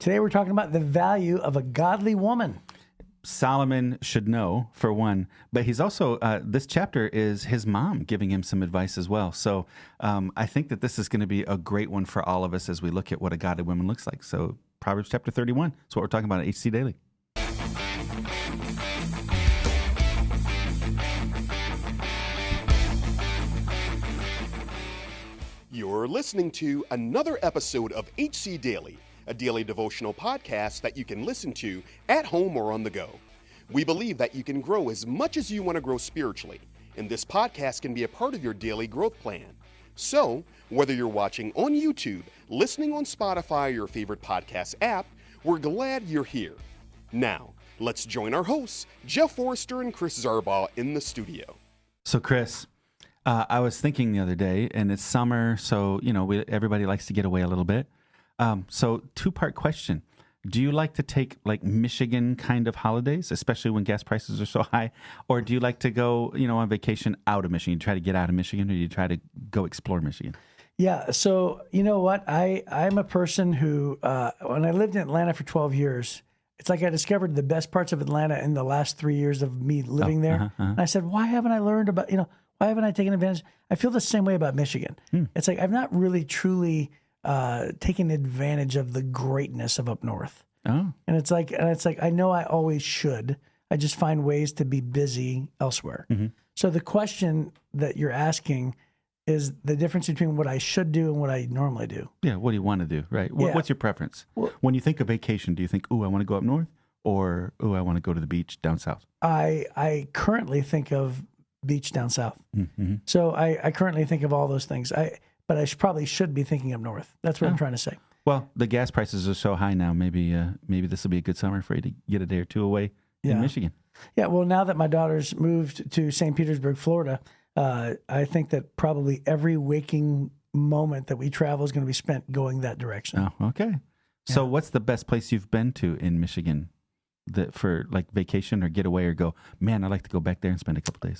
Today we're talking about the value of a godly woman. Solomon should know, for one, but he's also, this chapter is his mom giving him some advice as well. So I think that this is going to be a great one for all of us as we look at what a godly woman looks like. So Proverbs chapter 31, that's what we're talking about at HC Daily. You're listening to another episode of HC Daily, a daily devotional podcast that you can listen to at home or on the go. We believe that you can grow as much as you want to grow spiritually, and this podcast can be a part of your daily growth plan. So, whether you're watching on YouTube, listening on Spotify or your favorite podcast app, we're glad you're here. Now, let's join our hosts, Jeff Forrester and Chris Zarbaugh, in the studio. So Chris, I was thinking the other day, and it's summer, so, everybody likes to get away a little bit. So two-part question. Do you like to take like Michigan kind of holidays, especially when gas prices are so high? Or do you like to go, on vacation out of Michigan? You try to get out of Michigan, or you try to go explore Michigan? Yeah. So you know what? I'm a person who, when I lived in Atlanta for 12 years, it's like I discovered the best parts of Atlanta in the last 3 years of me living there. And I said, why haven't I learned about, why haven't I taken advantage? I feel the same way about Michigan. It's like I've not really truly taking advantage of the greatness of up north. Oh. And it's like I know I always should. I just find ways to be busy elsewhere. Mm-hmm. So the question that you're asking is the difference between what I should do and what I normally do. Yeah, what do you want to do, right? What's your preference? Well, when you think of vacation, do you think, ooh, I want to go up north, or ooh, I want to go to the beach down south? I currently think of beach down south. Mm-hmm. So I currently think of all those things. But I probably should be thinking up north. That's what I'm trying to say. Well, the gas prices are so high now. Maybe this will be a good summer for you to get a day or two away in Michigan. Yeah. Well, now that my daughter's moved to St. Petersburg, Florida, I think that probably every waking moment that we travel is going to be spent going that direction. Oh, okay. So, what's the best place you've been to in Michigan? For like vacation or getaway, or go, man, I'd like to go back there and spend a couple days?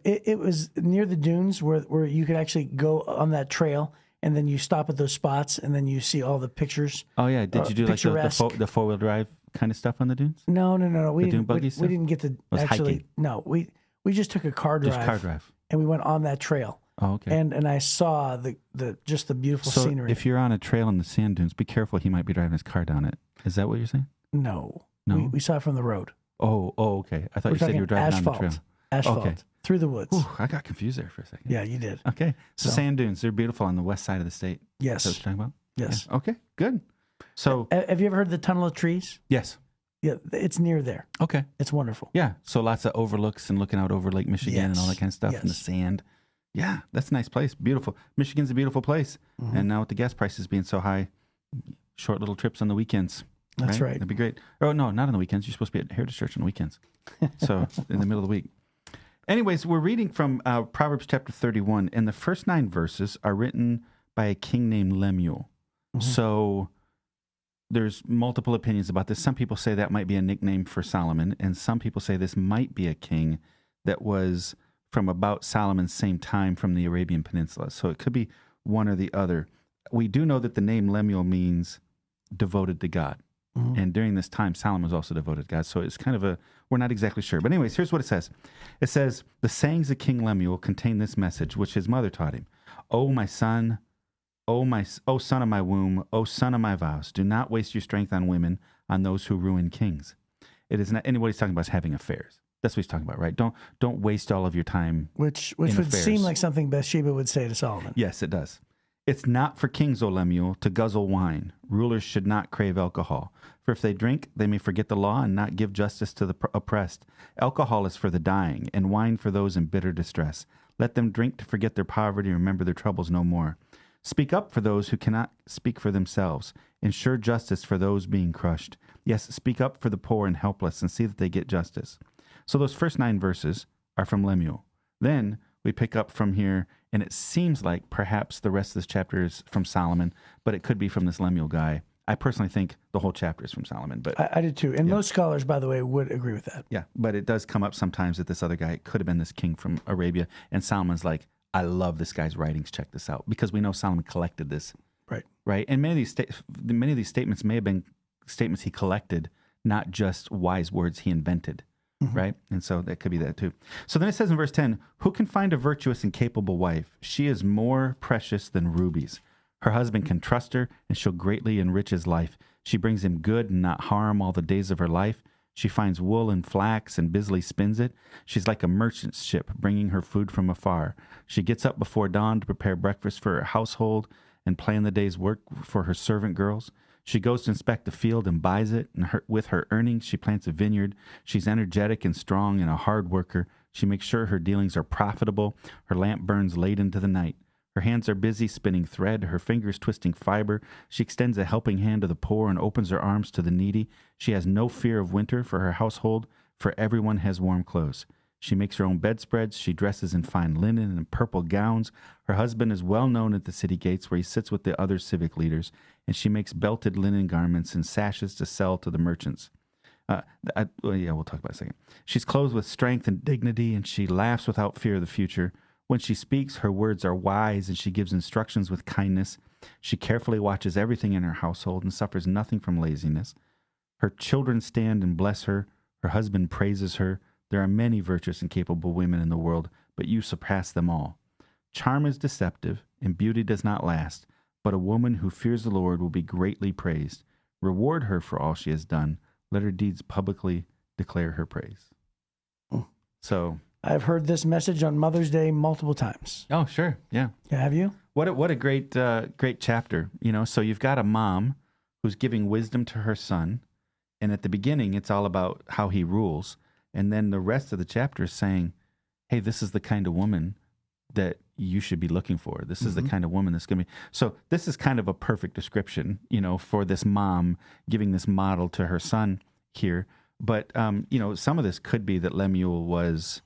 It was near the dunes where you could actually go on that trail, and then you stop at those spots, and then you see all the pictures. Oh yeah, did you do like the 4-wheel drive kind of stuff on the dunes? No. We dune buggy stuff? We didn't get to actually. Hiking. No, we just took a car drive. Just car drive, and we went on that trail. Oh, okay. And I saw the beautiful scenery. If you're on a trail in the sand dunes, be careful. He might be driving his car down it. Is that what you're saying? No. We saw it from the road. Oh, okay. I thought you said you were driving on the trail. Asphalt, through the woods. Ooh, I got confused there for a second. Yeah, you did. Okay. So sand dunes, they're beautiful on the west side of the state. Yes. Is that what you're talking about? Yes. Yeah. Okay, good. So, have you ever heard the Tunnel of Trees? Yes. Yeah, it's near there. Okay. It's wonderful. Yeah, so lots of overlooks and looking out over Lake Michigan and all that kind of stuff, and the sand. Yeah, that's a nice place. Beautiful. Michigan's a beautiful place. Mm-hmm. And now with the gas prices being so high, short little trips on the weekends. That's right. That'd be great. Oh, no, not on the weekends. You're supposed to be at Heritage Church on the weekends. So in the middle of the week. Anyways, we're reading from Proverbs chapter 31, and the first 9 verses are written by a king named Lemuel. Mm-hmm. So there's multiple opinions about this. Some people say that might be a nickname for Solomon, and some people say this might be a king that was from about Solomon's same time from the Arabian Peninsula. So it could be one or the other. We do know that the name Lemuel means devoted to God. Mm-hmm. And during this time, Solomon was also devoted to God. So it's kind of we're not exactly sure. But anyways, here's what it says. It says, the sayings of King Lemuel contain this message, which his mother taught him. O my son, O son of my womb, O son of my vows, do not waste your strength on women, on those who ruin kings. It is not, and what he's talking about is having affairs. That's what he's talking about, right? Don't waste all of your time Which would affairs. Seem like something Bathsheba would say to Solomon. Yes, it does. It's not for kings, O Lemuel, to guzzle wine. Rulers should not crave alcohol. For if they drink, they may forget the law and not give justice to the oppressed. Alcohol is for the dying, and wine for those in bitter distress. Let them drink to forget their poverty and remember their troubles no more. Speak up for those who cannot speak for themselves. Ensure justice for those being crushed. Yes, speak up for the poor and helpless and see that they get justice. So those first 9 verses are from Lemuel. Then we pick up from here, and it seems like perhaps the rest of this chapter is from Solomon, but it could be from this Lemuel guy. I personally think the whole chapter is from Solomon. But I do too. And most scholars, by the way, would agree with that. Yeah, but it does come up sometimes that this other guy could have been this king from Arabia, and Solomon's like, I love this guy's writings. Check this out. Because we know Solomon collected this. Right. Right? And many of these statements may have been statements he collected, not just wise words he invented, right? And so that could be that too. So then it says in verse 10, who can find a virtuous and capable wife? She is more precious than rubies. Her husband can trust her, and she'll greatly enrich his life. She brings him good and not harm all the days of her life. She finds wool and flax and busily spins it. She's like a merchant ship bringing her food from afar. She gets up before dawn to prepare breakfast for her household and plan the day's work for her servant girls. She goes to inspect the field and buys it, and with her earnings, she plants a vineyard. She's energetic and strong and a hard worker. She makes sure her dealings are profitable. Her lamp burns late into the night. Her hands are busy spinning thread, her fingers twisting fiber. She extends a helping hand to the poor and opens her arms to the needy. She has no fear of winter for her household, for everyone has warm clothes. She makes her own bedspreads. She dresses in fine linen and purple gowns. Her husband is well known at the city gates where he sits with the other civic leaders, and she makes belted linen garments and sashes to sell to the merchants. We'll talk about it in a second. She's clothed with strength and dignity, and she laughs without fear of the future. When she speaks, her words are wise, and she gives instructions with kindness. She carefully watches everything in her household and suffers nothing from laziness. Her children stand and bless her. Her husband praises her. There are many virtuous and capable women in the world, but you surpass them all. Charm is deceptive, and beauty does not last, but a woman who fears the Lord will be greatly praised. Reward her for all she has done. Let her deeds publicly declare her praise. So I've heard this message on Mother's Day multiple times. Oh, sure. Yeah. Have you? What a great chapter. So you've got a mom who's giving wisdom to her son. And at the beginning, it's all about how he rules. And then the rest of the chapter is saying, hey, this is the kind of woman that you should be looking for. This is the kind of woman that's going to be. So this is kind of a perfect description, for this mom giving this model to her son here. But, some of this could be that Lemuel was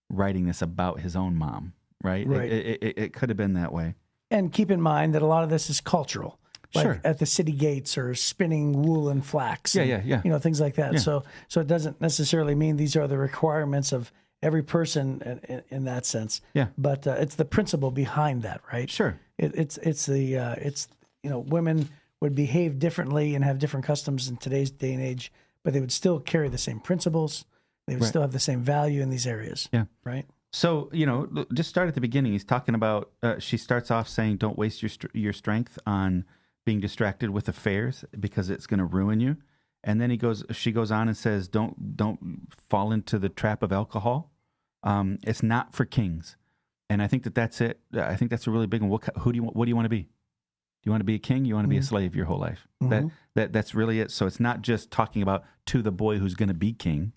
writing this about his own mom, right? Right. It could have been that way. And keep in mind that a lot of this is cultural. Like Sure. at the city gates or spinning wool and flax. Yeah. Things like that. Yeah. So it doesn't necessarily mean these are the requirements of every person in that sense. Yeah. But it's the principle behind that, right? Sure. Women would behave differently and have different customs in today's day and age, but they would still carry the same principles. They would still have the same value in these areas. Yeah. Right. So, just start at the beginning. He's talking about, she starts off saying, don't waste your strength on being distracted with affairs because it's going to ruin you. And then she goes on and says, don't fall into the trap of alcohol. It's not for kings. And I think that's it. I think that's a really big one. What do you want to be? Do you want to be a king? You want to be a slave your whole life? That's really it. So it's not just talking about to the boy who's going to be king,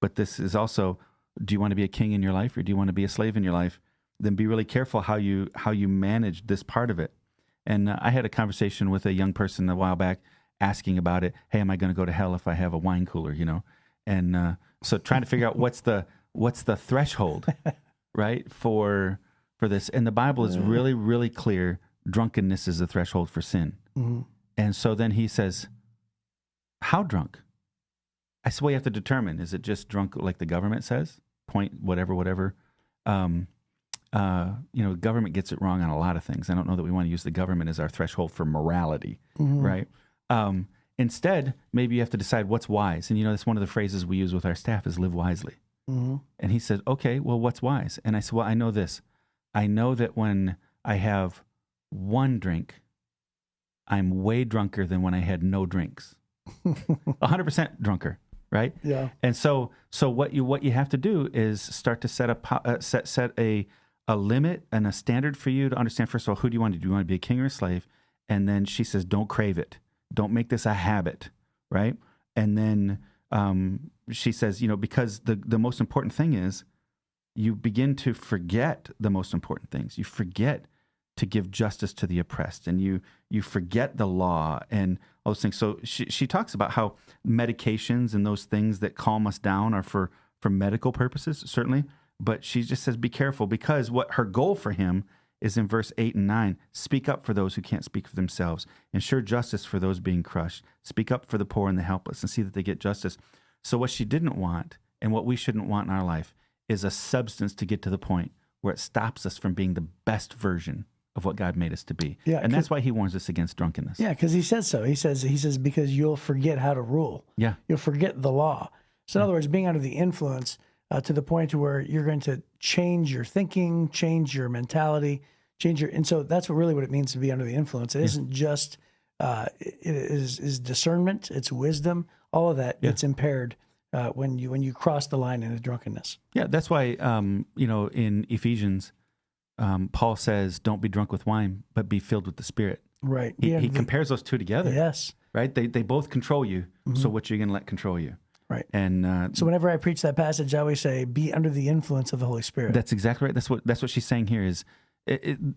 but this is also, do you want to be a king in your life or do you want to be a slave in your life? Then be really careful how you manage this part of it. And I had a conversation with a young person a while back asking about it. Hey, am I going to go to hell if I have a wine cooler, And so trying to figure out what's the threshold, right, for this. And the Bible is really, really clear. Drunkenness is the threshold for sin. And so then he says, how drunk? I said, well, you have to determine, is it just drunk like the government says? Point whatever. Government gets it wrong on a lot of things. I don't know that we want to use the government as our threshold for morality, right? Instead, maybe you have to decide what's wise. And, that's one of the phrases we use with our staff is live wisely. And he said, okay, well, what's wise? And I said, well, I know this. I know that when I have one drink, I'm way drunker than when I had no drinks. 100% drunker, right? Yeah. And so what you have to do is start to set a limit and a standard for you to understand, first of all, who do you want to do? Do you want to be a king or a slave? And then she says, don't crave it. Don't make this a habit, right? And then she says, because the most important thing is you begin to forget the most important things. You forget to give justice to the oppressed, and you forget the law and all those things. So she talks about how medications and those things that calm us down are for medical purposes, certainly. But she just says, be careful, because what her goal for him is in verse 8 and 9, speak up for those who can't speak for themselves. Ensure justice for those being crushed. Speak up for the poor and the helpless and see that they get justice. So what she didn't want, and what we shouldn't want in our life, is a substance to get to the point where it stops us from being the best version of what God made us to be. Yeah, and that's why he warns us against drunkenness. Yeah, because he says so. He says because you'll forget how to rule. Yeah. You'll forget the law. So in other words, being under the influence to the point to where you're going to change your thinking, change your mentality, and so that's what it means to be under the influence. It isn't just it is discernment, it's wisdom, all of that. It's impaired when you cross the line into drunkenness. Yeah, that's why in Ephesians, Paul says, "Don't be drunk with wine, but be filled with the Spirit." Right. He compares those two together. Yes. Right. They both control you. So what you're going to let control you? Right. And so whenever I preach that passage, I always say, "Be under the influence of the Holy Spirit." That's exactly right. That's what she's saying here is.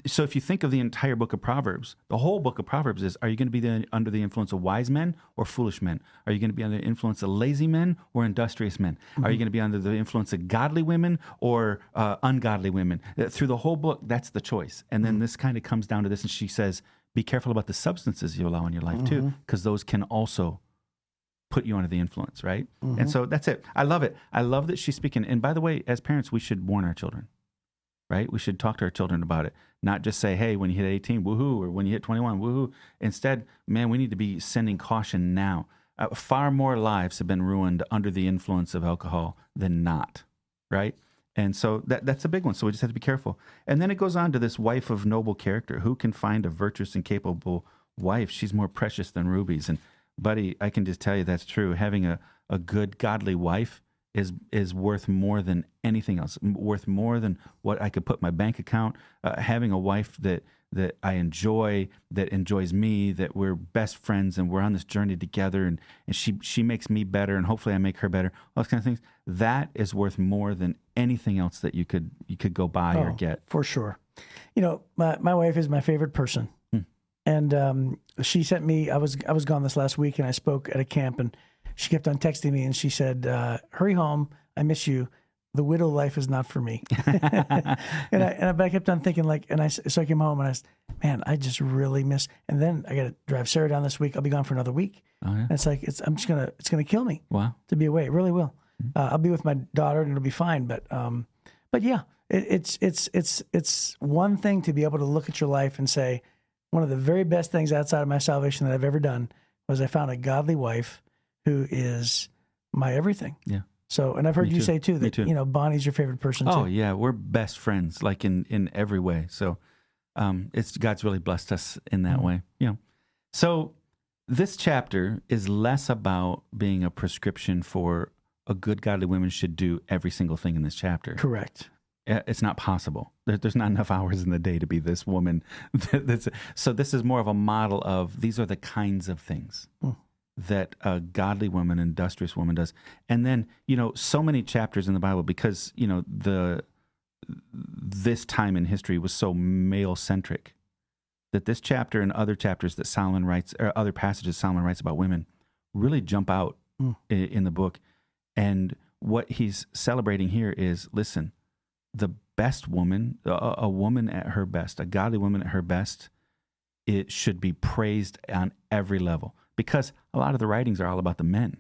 So if you think of the entire book of Proverbs, the whole book of Proverbs is, are you going to be under the influence of wise men or foolish men? Are you going to be under the influence of lazy men or industrious men? Are you going to be under the influence of godly women or ungodly women? Through the whole book, that's the choice. And then this kind of comes down to this, and she says, be careful about the substances you allow in your life too, because those can also put you under the influence, right? And so that's it. I love it. I love that she's speaking. And by the way, as parents, we should warn our children. Right? We should talk to our children about it. Not just say, hey, when you hit 18, woohoo, or when you hit 21, woohoo. Instead, man, we need to be sending caution now. Far more lives have been ruined under the influence of alcohol than not, right? And so that's a big one. So we just have to be careful. And then it goes on to this wife of noble character. Who can find a virtuous and capable wife? She's more precious than rubies. And buddy, I can just tell you that's true. Having a good, godly wife is worth more than anything else, worth more than what I could put in my bank account. Having a wife that I enjoy, that enjoys me, that we're best friends and we're on this journey together, and she makes me better, and hopefully I make her better, all those kind of things, that is worth more than anything else that you could go buy or get. For sure. My wife is my favorite person. And she sent me, I was gone this last week, and I spoke at a camp, and she kept on texting me, and she said, hurry home. I miss you. The widow life is not for me. But I kept on thinking, so I came home, and I said, man, I just really miss. And then I got to drive Sarah down this week. I'll be gone for another week. Oh, yeah. And it's it's going to kill me. Wow. To be away. It really will. I'll be with my daughter, and it'll be fine. But yeah, it's one thing to be able to look at your life and say, one of the very best things outside of my salvation that I've ever done was I found a godly wife who is my everything. Yeah. So, and I've heard you say too that, Bonnie's your favorite person too. Oh yeah. We're best friends, like in every way. So, God's really blessed us in that way. So this chapter is less about being a prescription for a good godly woman should do every single thing in this chapter. Correct. It's not possible. There's not enough hours in the day to be this woman. So this is more of a model of these are the kinds of things that a godly woman, industrious woman does. And then, so many chapters in the Bible, because, this time in history was so male-centric, that this chapter and other chapters that Solomon writes, or other passages Solomon writes about women, really jump out in the book. And what he's celebrating here is, listen, the best woman, a woman at her best, a godly woman at her best, it should be praised on every level, because a lot of the writings are all about the men.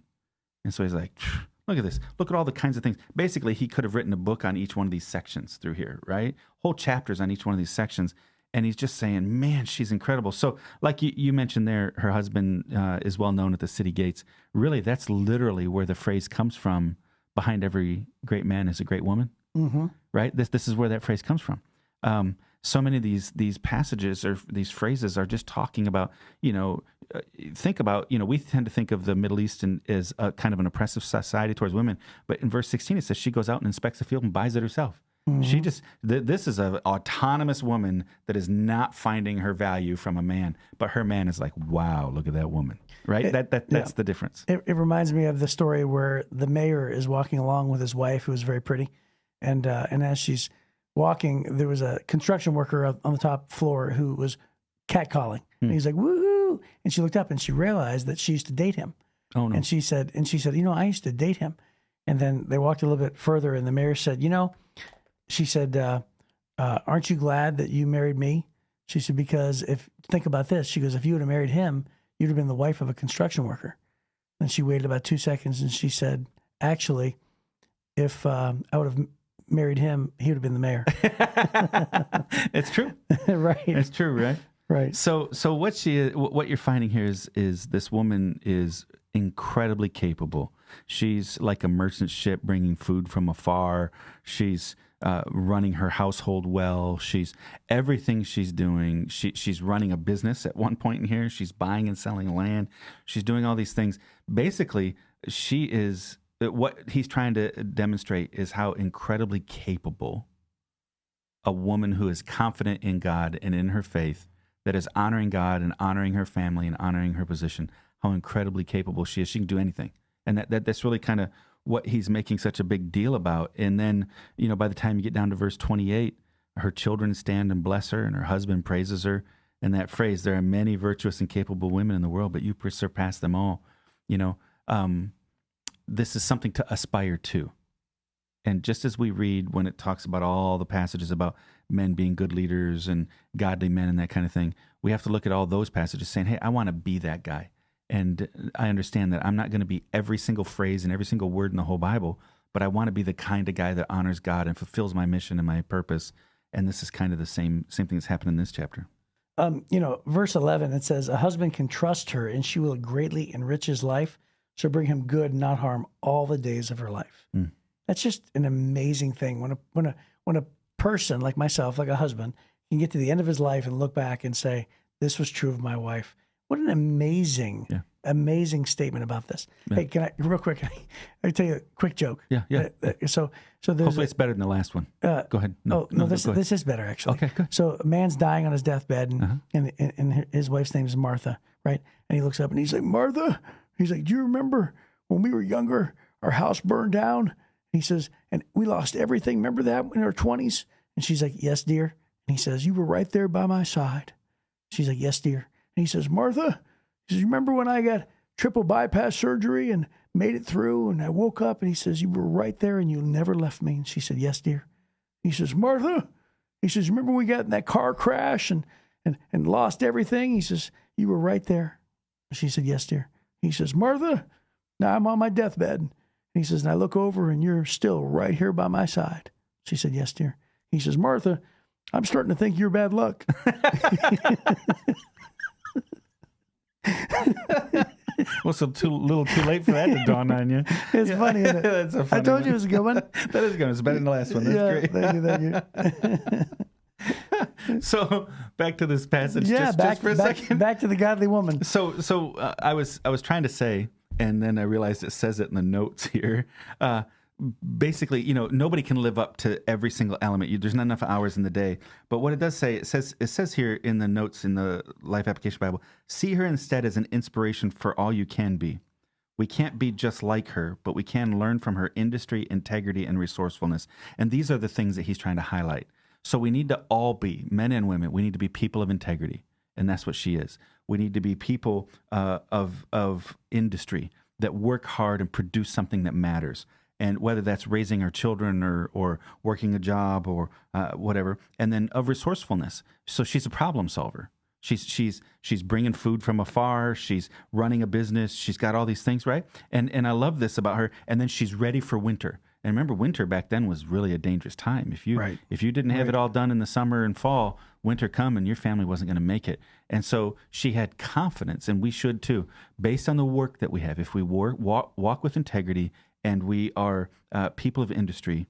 And so he's like, look at this. Look at all the kinds of things. Basically, he could have written a book on each one of these sections through here, right? Whole chapters on each one of these sections. And he's just saying, man, she's incredible. So like you mentioned there, her husband is well known at the city gates. Really, that's literally where the phrase comes from. Behind every great man is a great woman. Mm-hmm. Right? This is where that phrase comes from. So many of these passages or these phrases are just talking about, think about, we tend to think of the Middle East as a kind of an oppressive society towards women. But in verse 16, it says she goes out and inspects the field and buys it herself. Mm-hmm. She just, this is an autonomous woman that is not finding her value from a man. But her man is like, wow, look at that woman. Right? That's the difference. It reminds me of the story where the mayor is walking along with his wife, who is very pretty. And as she's walking, there was a construction worker on the top floor who was catcalling. And he's like, woohoo! And she looked up and she realized that she used to date him. Oh no! And she said, I used to date him. And then they walked a little bit further, and the mayor said, she said, aren't you glad that you married me? She said, because think about this. She goes, if you would have married him, you'd have been the wife of a construction worker. And she waited about 2 seconds, and she said, actually, if I would have married him, he would have been the mayor. It's true. Right. It's true, right? Right. So what you're finding here is this woman is incredibly capable. She's like a merchant ship bringing food from afar. She's running her household well. Everything she's doing. She's running a business at one point in here. She's buying and selling land. She's doing all these things. Basically, she is, what he's trying to demonstrate is how incredibly capable a woman who is confident in God and in her faith, that is honoring God and honoring her family and honoring her position, how incredibly capable she is. She can do anything. And that's really kind of what he's making such a big deal about. And then, by the time you get down to verse 28, her children stand and bless her, and her husband praises her. And that phrase, there are many virtuous and capable women in the world, but you surpass them all. This is something to aspire to. And just as we read when it talks about all the passages about men being good leaders and godly men and that kind of thing, we have to look at all those passages saying, hey, I want to be that guy. And I understand that I'm not going to be every single phrase and every single word in the whole Bible, but I want to be the kind of guy that honors God and fulfills my mission and my purpose. And this is kind of the same thing that's happened in this chapter. Verse 11, it says, a husband can trust her and she will greatly enrich his life. So bring him good, not harm, all the days of her life. Mm. That's just an amazing thing. When a person like myself, like a husband, can get to the end of his life and look back and say, this was true of my wife. What an amazing statement about this. Yeah. Hey, can I, real quick, I tell you a quick joke. Yeah. So there's hopefully it's better than the last one. Go ahead. No, this is better actually. Okay, good. So a man's dying on his deathbed, and his wife's name is Martha, right? And he looks up and he's like, Martha. He's like, do you remember when we were younger, our house burned down? He says, and we lost everything. Remember that in our 20s? And she's like, yes, dear. And he says, you were right there by my side. She's like, yes, dear. And he says, Martha, he says, remember when I got triple bypass surgery and made it through and I woke up? And he says, you were right there and you never left me. And she said, yes, dear. He says, Martha, he says, remember we got in that car crash and lost everything? He says, you were right there. She said, yes, dear. He says, Martha, now I'm on my deathbed. And he says, and I look over and you're still right here by my side. She said, yes, dear. He says, Martha, I'm starting to think you're bad luck. Well, so little too late for that to dawn on you. It's funny, isn't it? That's a funny I told you it was a good one. That is good. It's better than the last one. That's great. Thank you. So back to this passage. Just for a second. Back to the godly woman. So I was trying to say, and then I realized it says it in the notes here. Basically, nobody can live up to every single element. There's not enough hours in the day. But what it does say, it says here in the notes in the Life Application Bible, see her instead as an inspiration for all you can be. We can't be just like her, but we can learn from her industry, integrity, and resourcefulness. And these are the things that he's trying to highlight. So we need to all be, men and women, we need to be people of integrity. And that's what she is. We need to be people of industry that work hard and produce something that matters. And whether that's raising our children or working a job or whatever, and then of resourcefulness. So she's a problem solver. She's bringing food from afar. She's running a business. She's got all these things, right? And I love this about her. And then she's ready for winter. And remember, winter back then was really a dangerous time. If you didn't have it all done in the summer and fall, winter come and your family wasn't going to make it. And so she had confidence, and we should too, based on the work that we have. If we walk with integrity and we are people of industry,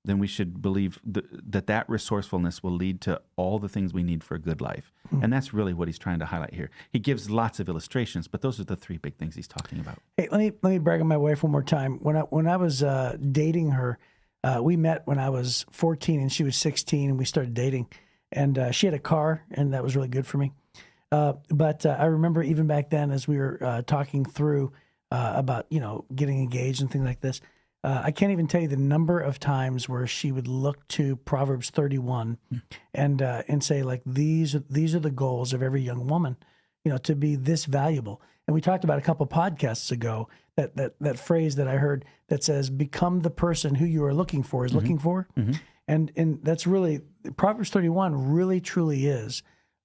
then we should believe that resourcefulness will lead to all the things we need for a good life. Mm-hmm. And that's really what he's trying to highlight here. He gives lots of illustrations, but those are the three big things he's talking about. Hey, let me brag on my wife one more time. When I was dating her, we met when I was 14 and she was 16, and we started dating. And she had a car, and that was really good for me. But I remember even back then, as we were talking through about getting engaged and things like this, I can't even tell you the number of times where she would look to Proverbs 31 and say, like, these are the goals of every young woman, to be this valuable. And we talked about a couple podcasts ago that phrase that I heard that says, become the person who you are looking for is looking for. Mm-hmm. And that's really, Proverbs 31 really truly is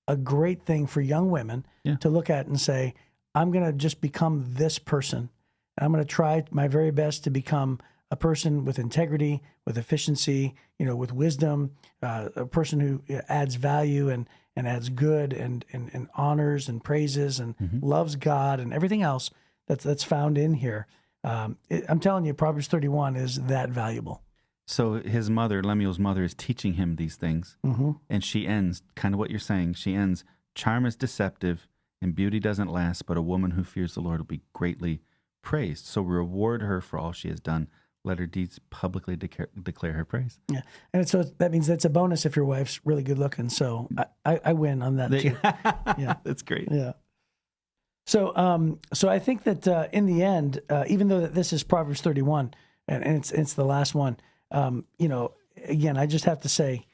a great thing for young women to look at and say, I'm going to just become this person. I'm going to try my very best to become a person with integrity, with efficiency, with wisdom, a person who adds value and adds good and honors and praises and loves God and everything else that's found in here. I'm telling you, Proverbs 31 is that valuable. So his mother, Lemuel's mother, is teaching him these things. And she ends, kind of what you're saying, she ends, charm is deceptive and beauty doesn't last, but a woman who fears the Lord will be greatly praised. So reward her for all she has done. Let her deeds publicly declare her praise. Yeah. And so that means that's a bonus if your wife's really good looking. So I win on that too. Yeah. That's great. Yeah. So I think that in the end, even though that this is Proverbs 31 and it's the last one, again, I just have to say,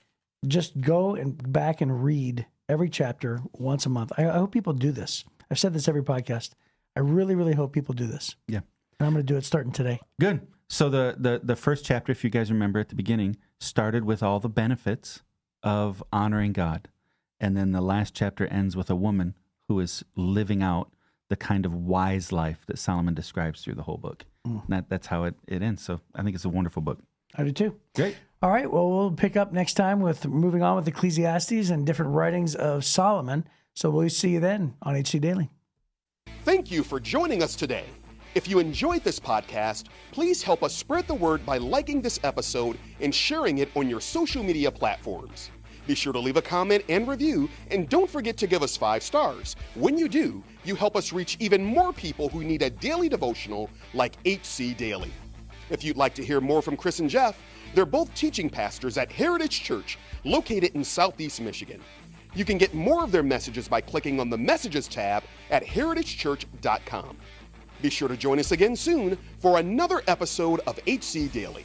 just go and back and read every chapter once a month. I hope people do this. I've said this every podcast. I really, really hope people do this. Yeah. And I'm going to do it starting today. Good. So the first chapter, if you guys remember at the beginning, started with all the benefits of honoring God. And then the last chapter ends with a woman who is living out the kind of wise life that Solomon describes through the whole book. And that's how it ends. So I think it's a wonderful book. I do too. Great. All right. Well, we'll pick up next time with moving on with Ecclesiastes and different writings of Solomon. So we'll see you then on HC Daily. Thank you for joining us today. If you enjoyed this podcast, please help us spread the word by liking this episode and sharing it on your social media platforms. Be sure to leave a comment and review, and don't forget to give us 5 stars. When you do, you help us reach even more people who need a daily devotional like HC Daily. If you'd like to hear more from Chris and Jeff, they're both teaching pastors at Heritage Church, located in Southeast Michigan. You can get more of their messages by clicking on the Messages tab at heritagechurch.com. Be sure to join us again soon for another episode of HC Daily.